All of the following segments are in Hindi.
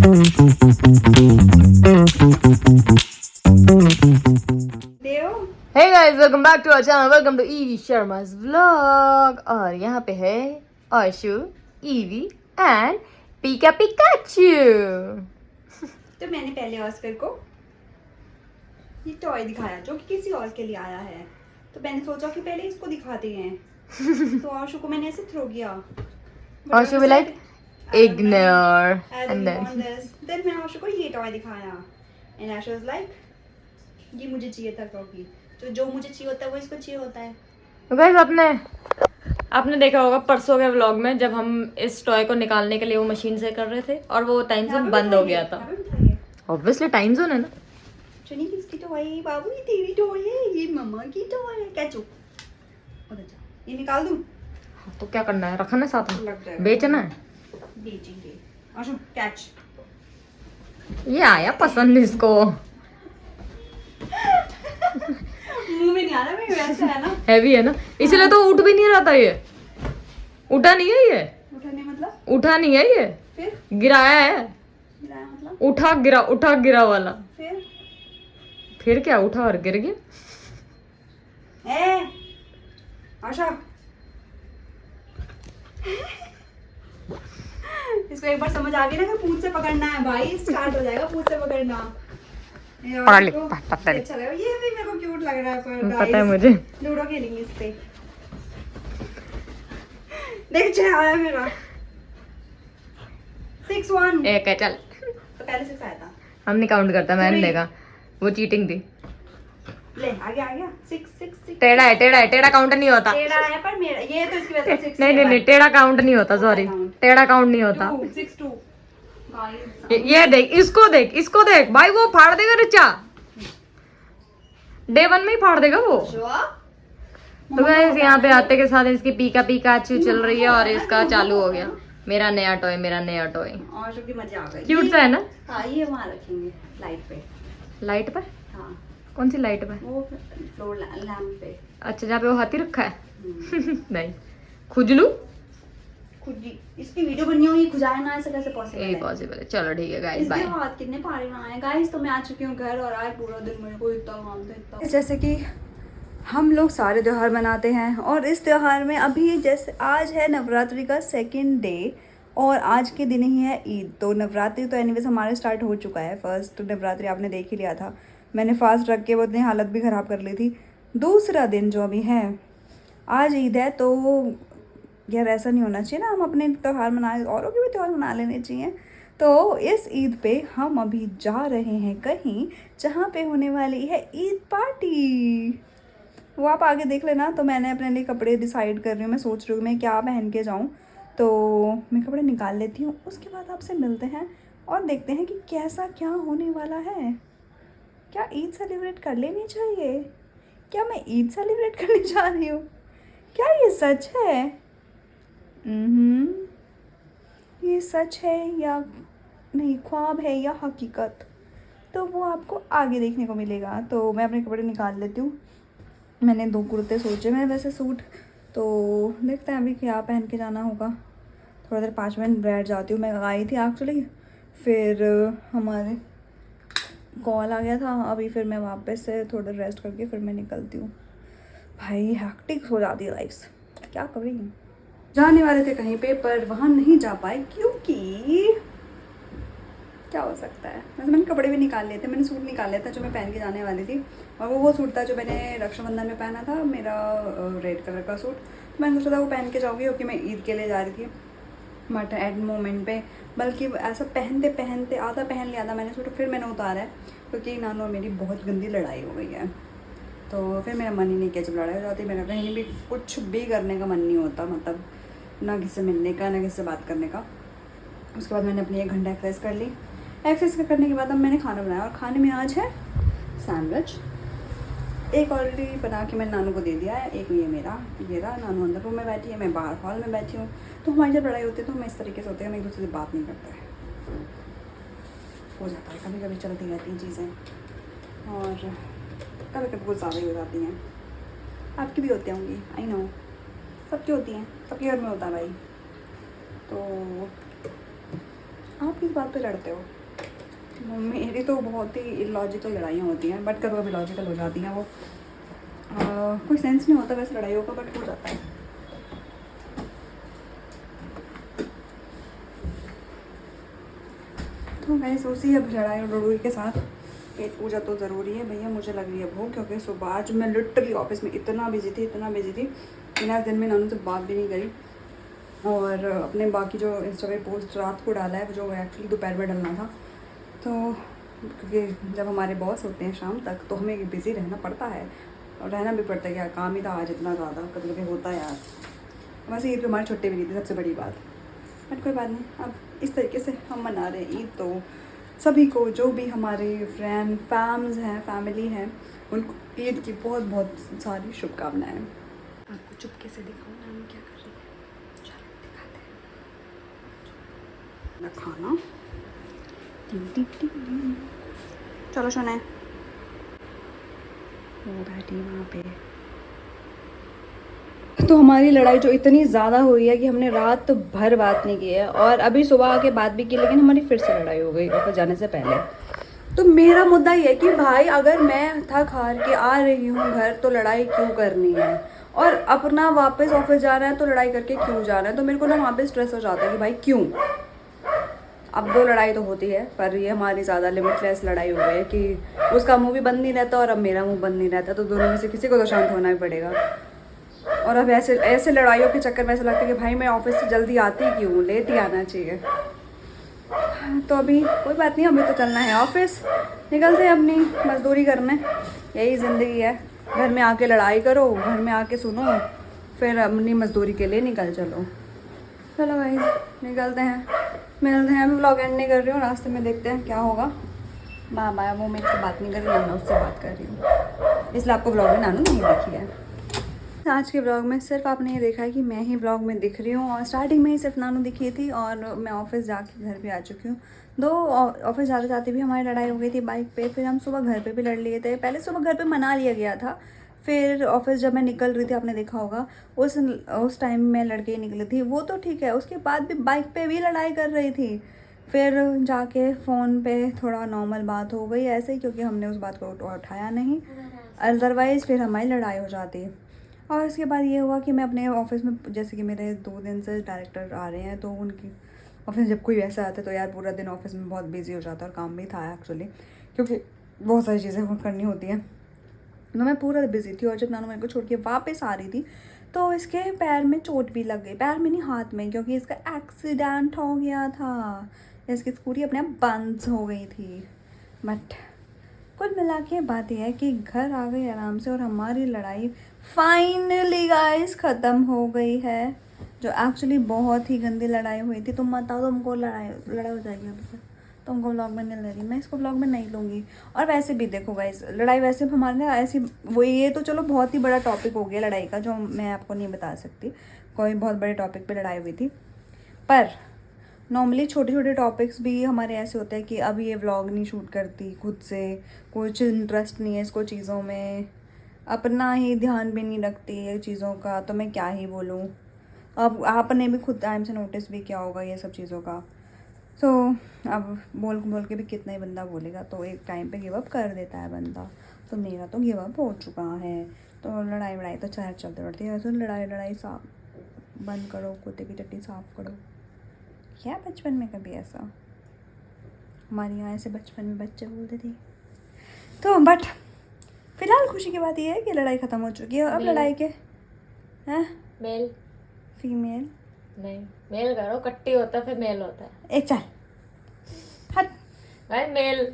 Hey guys, welcome back to our channel. Welcome to Evie Sharma's vlog. और यहाँ पे है आशु, ईवी एंड पीका पिकाचू। तो मैंने पहले ऑस्कर को ये टॉय दिखाया जो कि किसी और के लिए आया है, तो मैंने सोचा कि पहले इसको दिखाते हैं। तो आशु को मैंने ऐसे थ्रो किया। आशु भी like ignore and then मैंने आशु को ये टॉय दिखाया and आशु was like ये मुझे चाहिए था टॉफी। तो जो मुझे चाहिए होता है वो इसको चाहिए होता है। तो गाइस आपने देखा होगा परसों के व्लॉग में जब हम इस टॉय को निकालने के लिए वो मशीन से कर रहे थे और वो टाइम जोन बंद हो गया था। ऑब्वियसली टाइम जोन है ना। चुनी किसकी टॉय है बाबू? ये तेरी टॉय है, ये मम्मा की टॉय है। कैचू ये निकाल दूं? तो क्या करना है, रखना है साथ में, बेचना है। बेचेंगे। आशु कैच। ये आया पसंद इसको। मुंह में नहीं आ रहा, मैं वैसा है ना, हैवी है ना, इसलिए तो उठ भी नहीं रहा था। ये उठा नहीं है, ये उठाने मतलब उठा नहीं है, ये फिर गिराया है। गिराया मतलब उठा गिरा वाला। फिर क्या उठा और गिर गया। आशा इसको एक बार समझ आ गई ना कि पूंछ से पकड़ना है भाई, स्टार्ट हो जाएगा पूंछ से पकड़ना। पकड़ ले, अच्छा लगा, ये भी मेरे को क्यूट लग रहा है। पर पता है मुझे। लूडो खेलेंगे इससे। देख चेहरा आया मेरा 6-1। एक है, चल। तो पहले 6 आया था। हम नहीं काउंट करता, मैंने देखा, वो चीटिंग थी। ले आ गया 6। टेढ़ा है, टेढ़ा काउंट नहीं होता। टेढ़ा है पर मेरा ये तो इसकी वजह से 6 नहीं, टेढ़ा काउंट नहीं होता, सॉरी, टेढ़ा काउंट नहीं होता। 6-2 ये देख, इसको देख भाई, वो फाड़ देगा रिचा। डे 1 में ही फाड़ देगा वो। तो गाइस यहाँ पे आते के साथ इसकी पीका पिकाचू चल रही है और इसका चालू हो गया मेरा नया टॉय। और जो कि मजा आ गई। क्यूट सा है ना। हाँ, ये वहाँ रखेंगे लाइट पे। हाँ, कौन सी लाइट पे? वो फ्लोर लैम्प पे। अच्छा, जहाँ पे वो हाथी रखा है। नहीं, खुजलू इसकी वीडियो बनी हुई, खुजाए ना, ऐसे कैसे पॉसिबल है। चलो ठीक है गाइस, बाय। हाथ कितने पारे ना आए गाइस। तो मैं आ चुकी हूँ घर और आज पूरा दिन मेरे को इतना काम था। जैसे कि हम लोग सारे त्योहार मनाते हैं और इस त्योहार में अभी जैसे आज है नवरात्रि का 2nd डे और आज के दिन ही है ईद। तो नवरात्रि तो एनीवेज हमारे स्टार्ट हो चुका है। फर्स्ट नवरात्रि आपने देख ही लिया था, मैंने फास्ट रख के वो अपनी हालत भी ख़राब कर ली थी। दूसरा दिन जो अभी है, आज ईद है। तो यार ऐसा नहीं होना चाहिए ना, हम अपने त्यौहार मनाए, औरों के भी त्यौहार मना लेने चाहिए। तो इस ईद पे हम अभी जा रहे हैं कहीं जहाँ पे होने वाली है ईद पार्टी। वो आप आगे देख लेना। तो मैंने अपने लिए कपड़े डिसाइड कर रही हूँ, मैं सोच रही हूँ मैं क्या पहन के जाऊँ। तो मैं कपड़े निकाल लेती हूँ, उसके बाद आपसे मिलते हैं और देखते हैं कि कैसा क्या होने वाला है। क्या ईद सेलिब्रेट कर लेनी चाहिए? क्या मैं ईद सेलिब्रेट करने जा रही हूँ? क्या ये सच है? ये सच है या नहीं, ख्वाब है या हकीकत, तो वो आपको आगे देखने को मिलेगा। तो मैं अपने कपड़े निकाल लेती हूँ। मैंने 2 कुर्ते सोचे मैं वैसे सूट, तो देखते हैं अभी क्या पहन के जाना होगा। थोड़ा देर 5 मिनट बैठ जाती हूँ। मैं आई थी एक्चुअली, फिर हमारे कॉल आ गया था अभी, फिर मैं वापस से थोड़ा रेस्ट करके फिर मैं निकलती हूँ। भाई हैक्टिक हो जाती है लाइफ, क्या कर रही हूँ। जाने वाले थे कहीं पे पर वहाँ नहीं जा पाए क्योंकि क्या हो सकता है। वैसे मैंने कपड़े भी निकाल लिए थे, मैंने सूट निकाल लिया था जो मैं पहन के जाने वाली थी। और वो सूट था जो मैंने रक्षाबंधन में पहना था, मेरा रेड कलर का सूट। तो मैंने सोचा था वो पहन के जाऊँगी क्योंकि मैं ईद के लिए जा रही थी। बट एट मोमेंट पे, बल्कि ऐसा पहनते पहनते आधा पहन लिया था मैंने सूट, फिर मैंने उतारा है क्योंकि नानू और मेरी बहुत गंदी लड़ाई हो गई है। तो फिर मेरा मन ही नहीं किया, जब लड़ाई हो जाती मेरा कहीं भी कुछ भी करने का मन नहीं होता, मतलब ना किसी से मिलने का ना किसी से बात करने का। उसके बाद मैंने अपनी 1 घंटा एक्सरसाइज कर ली। एक्सरसाइज करने के बाद अब मैंने खाना बनाया और खाने में आज है सैंडविच। एक ऑलरेडी बना के मैंने नानू को दे दिया है, एक ये मेरा, ये रहा। नानू अंदर रूम में बैठी है, मैं बाहर हॉल में बैठी हूँ। तो हमारी जब लड़ाई होती है तो हम इस तरीके से होते हैं, हम एक दूसरे से बात नहीं करते हैं। हो जाता है, कभी कभी चलती रहती हैं चीज़ें और कभी कभी कुछ ज़्यादा ही हो जाती हैं। आपकी भी होती होंगी, आई नो, सबकी होती हैं, सबके घर में होता है भाई। तो आप किस बात पे लड़ते हो? मेरी तो बहुत ही इलॉजिकल लड़ाइयाँ होती हैं, बट कभी कभी लॉजिकल हो जाती हैं वो। कोई सेंस नहीं होता वैसे लड़ाइयों का, बट हो जाता है। तो गाइस उसी अब लड़ाई लड़ूई के साथ पेट पूजा तो ज़रूरी है भैया। मुझे लग रही है भूख, क्योंकि सुबह आज मैं लिटरली ऑफिस में इतना बिजी थी मैंने आज दिन में नानू से बात भी नहीं करी। और अपने बाकी जो इंस्टा पे पोस्ट रात को डाला है, जो एक्चुअली दोपहर में डालना था, तो क्योंकि जब हमारे बॉस होते हैं शाम तक तो हमें बिज़ी रहना पड़ता है, और रहना भी पड़ता है। क्या काम ही था आज इतना ज़्यादा, कभी कभी होता है आज। वैसे ईद पे हमारी छुट्टी भी नहीं थी, सबसे बड़ी बात। बट कोई बात नहीं, अब इस तरीके से हम मना रहे हैं ईद। तो सभी को, जो भी हमारे फ्रेंड फैम्स हैं, फैमिली हैं, उनको ईद की बहुत बहुत सारी शुभकामनाएं। आपको चुपके से दिखाऊँ नानी क्या कर रही है, चलो दिखाते हैं। खाना चलो सुने, वो बैठी वहाँ पे। तो हमारी लड़ाई जो इतनी ज़्यादा हुई है कि हमने रात भर बात नहीं की है, और अभी सुबह आके बात भी की, लेकिन हमारी फिर से लड़ाई हो गई ऑफिस जाने से पहले। तो मेरा मुद्दा ये है कि भाई अगर मैं थक हार के आ रही हूँ घर, तो लड़ाई क्यों करनी है? और अपना वापस ऑफिस जाना है तो लड़ाई करके क्यों जाना है? तो मेरे को ना वहाँ पे स्ट्रेस हो जाता है कि भाई क्यों। अब दो लड़ाई तो होती है, पर ये हमारी ज़्यादा लिमिटलेस लड़ाई हो गई है कि उसका मुँह भी बंद नहीं रहता और अब मेरा मुँह बंद नहीं रहता, तो दोनों में से किसी को तो शांत होना ही पड़ेगा। और अब ऐसे लड़ाइयों के चक्कर में ऐसा लगता है कि भाई मैं ऑफिस से जल्दी आती क्यों, लेट ही आना चाहिए। तो अभी कोई बात नहीं, अभी तो चलना है ऑफिस, निकलते हैं अपनी मजदूरी करने। यही ज़िंदगी है, घर में आके लड़ाई करो, घर में आके सुनो, फिर अपनी मजदूरी के लिए निकल चलो। चलो भाई निकलते हैं, मिलते हैं। मैं ब्लॉग एंड नहीं कर रही हूँ, रास्ते में देखते हैं क्या होगा। माँ वो मेरे से बात नहीं कर रही, नाना उससे बात कर रही हूँ, इसलिए आपको ब्लॉग में नानू नहीं देखी है। आज के ब्लॉग में सिर्फ आपने ये देखा है कि मैं ही ब्लॉग में दिख रही हूँ, और स्टार्टिंग में ही सिर्फ नानू दिखी थी, और मैं ऑफिस जाके घर भी आ चुकी हूँ। दो ऑफिस जाते जाते भी हमारी लड़ाई हो गई थी बाइक पे, फिर हम सुबह घर पे भी लड़ लिए थे। पहले सुबह घर पे मना लिया गया था, फिर ऑफिस जब मैं निकल रही थी, आपने देखा होगा उस टाइम मैं लड़के ही निकली थी, वो तो ठीक है। उसके बाद भी बाइक पे भी लड़ाई कर रही थी, फिर जाके फ़ोन पे थोड़ा नॉर्मल बात हो गई ऐसे ही, क्योंकि हमने उस बात को उठाया नहीं, अदरवाइज़ फिर हमारी लड़ाई हो जाती। और इसके बाद ये हुआ कि मैं अपने ऑफिस में, जैसे कि मेरे 2 दिन से डायरेक्टर आ रहे हैं, तो उनकी ऑफिस जब कोई ऐसा आता है तो यार पूरा दिन ऑफिस में बहुत बिजी हो जाता है, और काम भी था एक्चुअली, क्योंकि बहुत सारी चीज़ें करनी होती हैं। तो मैं पूरा बिजी थी, और जब नानू मेरे को छोड़ के वापस आ रही थी तो इसके पैर में चोट भी लग गई, पैर में नहीं हाथ में, क्योंकि इसका एक्सीडेंट हो गया था। इसकी स्कूटी अपने आप बंद हो गई थी। बट कुल मिला के बात यह है कि घर आ गई आराम से, और हमारी लड़ाई फाइनली गाइस ख़त्म हो गई है, जो एक्चुअली बहुत ही गंदी लड़ाई हुई थी। तुम बताओ, तुमको लड़ाई हो जाएगी अब से, तुमको ब्लॉग में नहीं ले रही, मैं इसको ब्लॉग में नहीं लूँगी। और वैसे भी देखो गाइस, लड़ाई वैसे हमारे ना ऐसी, वो ये तो चलो बहुत ही बड़ा टॉपिक हो गया लड़ाई का, जो मैं आपको नहीं बता सकती, कोई बहुत बड़े टॉपिक पे लड़ाई हुई थी। पर नॉर्मली छोटे छोटे टॉपिक्स भी हमारे ऐसे होते हैं कि अब ये व्लॉग नहीं शूट करती खुद से, कुछ इंटरेस्ट नहीं है इसको चीज़ों में, अपना ही ध्यान भी नहीं रखती ये चीज़ों का, तो मैं क्या ही बोलूँ। अब आपने भी खुद टाइम से नोटिस भी किया होगा ये सब चीज़ों का। तो अब बोल बोल के भी कितना ही बंदा बोलेगा, तो एक टाइम पे गिव अप कर देता है बंदा। तो मेरा तो गिव अप हो चुका है। तो लड़ाई तो चलते रहती है, तो लड़ाई साफ बंद करो, कुत्ते की टट्टी साफ करो। क्या बचपन में कभी ऐसा, हमारे यहाँ ऐसे बचपन में बच्चे बोलते थे। तो बट फिलहाल खुशी की बात यह है कि लड़ाई ख़त्म हो चुकी है। अब लड़ाई के हैं, मेल फीमेल नहीं, मेल करो, कट्टी होता है फिर मेल होता है। ए चल हट भाई मेल।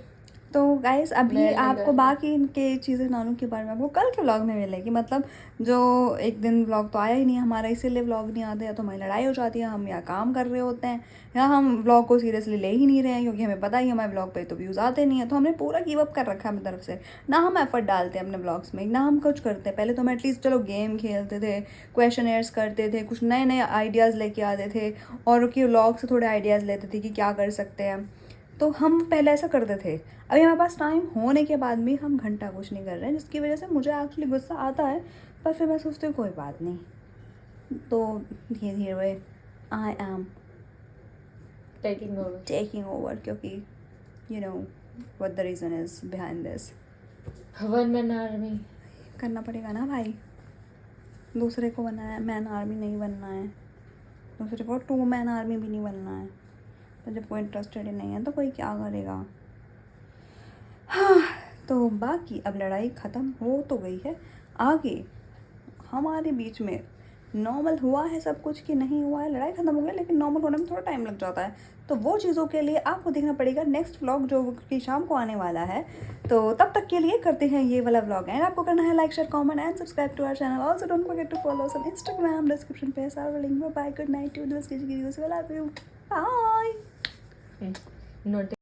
तो गाइस अभी आपको बाकी इनके चीज़ें नानू के बारे में आपको कल के व्लॉग में मिलेगी। मतलब जो एक दिन व्लॉग तो आया ही नहीं हमारा, इसीलिए व्लॉग नहीं आते, या तो हमारी लड़ाई हो जाती है, हम या काम कर रहे होते हैं, या हम व्लॉग को सीरियसली ले ही नहीं रहे हैं, क्योंकि हमें पता ही हमारे व्लॉग पे तो व्यूज़ आते नहीं है। तो हमने पूरा गिव अप कर रखा है अपनी तरफ से, ना हम एफर्ट डालते हैं अपने व्लॉग्स में, ना हम कुछ करते हैं। पहले तो हम एटलीस्ट चलो गेम खेलते थे, क्वेश्चनर्स करते थे, कुछ नए नए आइडियाज़ लेके आते थे, और कि व्लॉग से थोड़े आइडियाज़ लेते थे कि क्या कर सकते हैं। तो हम पहले ऐसा करते थे। अभी हमारे पास टाइम होने के बाद भी हम घंटा कुछ नहीं कर रहे हैं, जिसकी वजह से मुझे एक्चुअली गुस्सा आता है, पर फिर मैं सोचती हूँ कोई बात नहीं। तो धीरे धीरे I am taking over taking over, क्योंकि you know what the reason is behind this. One man army करना पड़ेगा ना भाई, दूसरे को बनना है, मैन आर्मी नहीं बनना है, दूसरे को 2 मैन आर्मी भी नहीं बनना है। तो जब कोई इंटरेस्टेड नहीं है तो कोई क्या करेगा। हाँ, तो बाकी अब लड़ाई ख़त्म हो तो गई है, आगे हमारे बीच में नॉर्मल हुआ है सब कुछ कि नहीं हुआ है, लड़ाई ख़त्म हो गई, लेकिन नॉर्मल होने में थोड़ा टाइम लग जाता है। तो वो चीज़ों के लिए आपको देखना पड़ेगा नेक्स्ट व्लॉग जो कि शाम को आने वाला है। तो तब तक के लिए करते हैं ये वाला व्लॉग एंड आपको करना है like share comment and subscribe to our channel. Also don't forget to follow us on Instagram, description पे सारा link. Bye, good night to दोस्त की वीडियोस, बाय। नोट